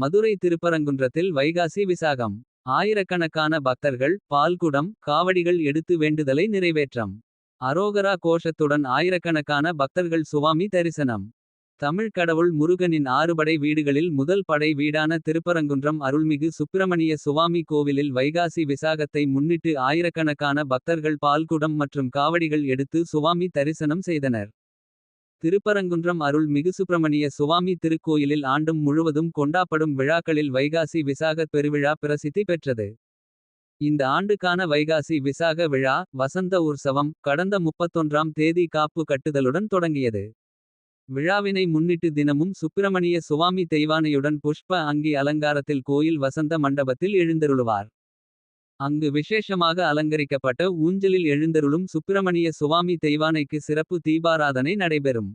மதுரை திருப்பரங்குன்றத்தில் வைகாசி விசாகம். ஆயிரக்கணக்கான பக்தர்கள் பால்குடம் காவடிகள் எடுத்து வேண்டுதலை நிறைவேற்றம். அரோகரா கோஷத்துடன் ஆயிரக்கணக்கான பக்தர்கள் சுவாமி தரிசனம். தமிழ் கடவுள் முருகனின் ஆறுபடை வீடுகளில் முதல் படை வீடான திருப்பரங்குன்றம் அருள்மிகு சுப்பிரமணிய சுவாமி கோவிலில் வைகாசி விசாகத்தை முன்னிட்டு ஆயிரக்கணக்கான பக்தர்கள் பால்குடம் மற்றும் காவடிகள் எடுத்து சுவாமி தரிசனம் செய்தனர். திருப்பரங்குன்றம் அருள் மிகு சுப்பிரமணிய சுவாமி திருக்கோயிலில் ஆண்டும் முழுவதும் கொண்டாப்படும் விழாக்களில் வைகாசி விசாகப் பெருவிழா பிரசித்தி பெற்றது. இந்த ஆண்டுக்கான வைகாசி விசாக விழா வசந்த உற்சவம் கடந்த 31ஆம் தேதி காப்பு கட்டுதலுடன் தொடங்கியது. விழாவினை முன்னிட்டு தினமும் சுப்பிரமணிய சுவாமி தெய்வானையுடன் புஷ்ப அங்கி அலங்காரத்தில் கோயில் வசந்த மண்டபத்தில் எழுந்தருளுவார். அங்கு விசேஷமாக அலங்கரிக்கப்பட்ட ஊஞ்சலில் எழுந்தருளும் சுப்பிரமணிய சுவாமி தெய்வானைக்கு சிறப்பு தீபாராதனை நடைபெறும்.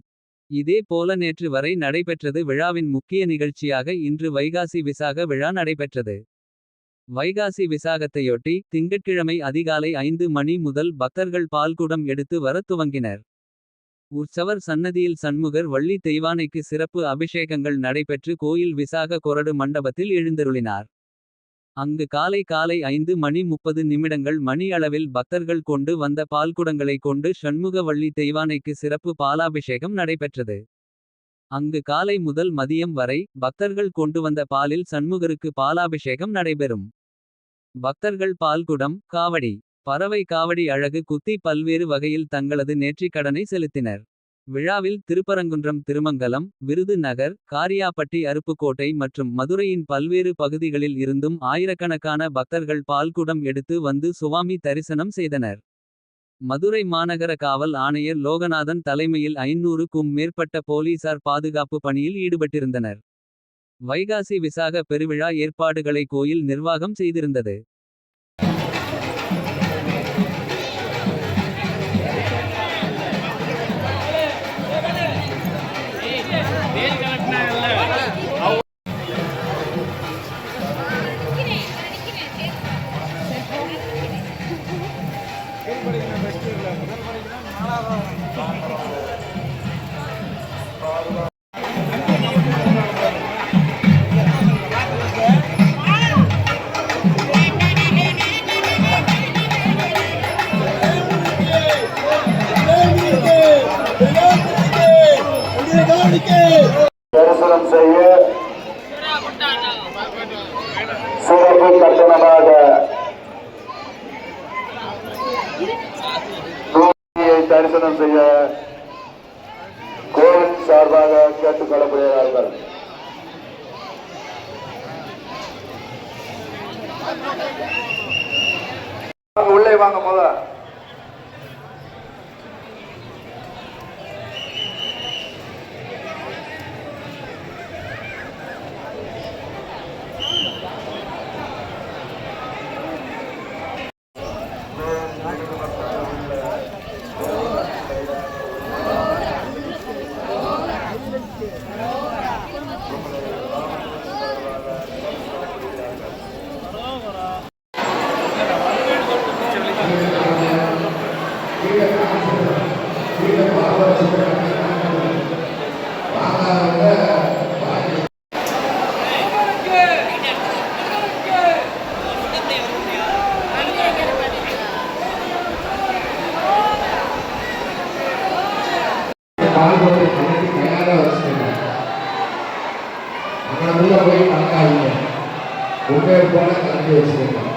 இதே போல நேற்று வரை நடைபெற்றது. விழாவின் முக்கிய நிகழ்ச்சியாக இன்று வைகாசி விசாக விழா நடைபெற்றது. வைகாசி விசாகத்தையொட்டி திங்கட்கிழமை அதிகாலை 5 மணி முதல் பக்தர்கள் பால்குடம் எடுத்து வரத் துவங்கினர். உற்சவர் சன்னதியில் சண்முகர் வள்ளி தெய்வானைக்கு சிறப்பு அபிஷேகங்கள் நடைபெற்று கோயில் விசாக கொரடு மண்டபத்தில் எழுந்தருளினார். அங்கு காலை 5:30 மணி அளவில் பக்தர்கள் கொண்டு வந்த பால்குடங்களை கொண்டு ஷண்முக வள்ளி தெய்வானைக்கு சிறப்பு பாலாபிஷேகம் நடைபெற்றது. அங்கு காலை முதல் மதியம் வரை பக்தர்கள் கொண்டு வந்த பாலில் சண்முகருக்கு பாலாபிஷேகம் நடைபெறும். பக்தர்கள் பால்குடம் காவடி பறவை காவடி அழகு குத்தி பல்வேறு வகையில் தங்களது நேர்ற்றிக் கடனை செலுத்தினர். விழாவில் திருப்பரங்குன்றம் திருமங்கலம் விருதுநகர் காரியாபட்டி அருப்புக்கோட்டை மற்றும் மதுரையின் பல்வேறு பகுதிகளில் இருந்தும் ஆயிரக்கணக்கான பக்தர்கள் பால்குடம் எடுத்து வந்து சுவாமி தரிசனம் செய்தனர். மதுரை மாநகர காவல் ஆணையர் லோகநாதன் தலைமையில் 500க்கும் மேற்பட்ட போலீசார் பாதுகாப்பு பணியில் ஈடுபட்டிருந்தனர். வைகாசி விசாக பெருவிழா ஏற்பாடுகளை கோயில் நிர்வாகம் செய்திருந்தது. தரிசனம் செய்ய சிறப்பு கட்டணமாக தரிசனம் செய்ய கோவில் சார்பாக கேட்டுக்கொள்ளப்படுகிறார்கள். உள்ளே வாங்க முதல்ல. போய் கணக்காக போல கலந்து வச்சுருக்கோம்.